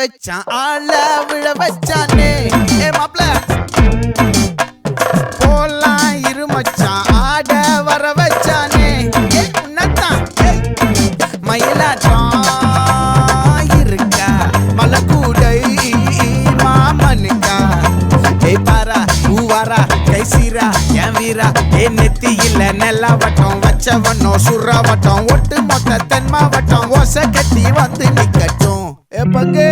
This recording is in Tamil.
வச்சான் ஆள விழ வச்சானே ஏ மாப்ள போலாம் இருமச்சான் ஆட வர வச்சானே ஏ உன்னதான் மயிலாட்டம் இருக்கா மலக்கூடை மாமனுக்கா ஏ பாரா ஊவாரா கைசீரா என் வீரா ஏ நெத்தி இல்ல நெல்லாவட்டம் வச்சவனும் சுறாவட்டம் ஒட்டு மொத்த தென் மாவட்டம் ஓசை கட்டி வந்து நிக்கட்டும் ஏ பங்கே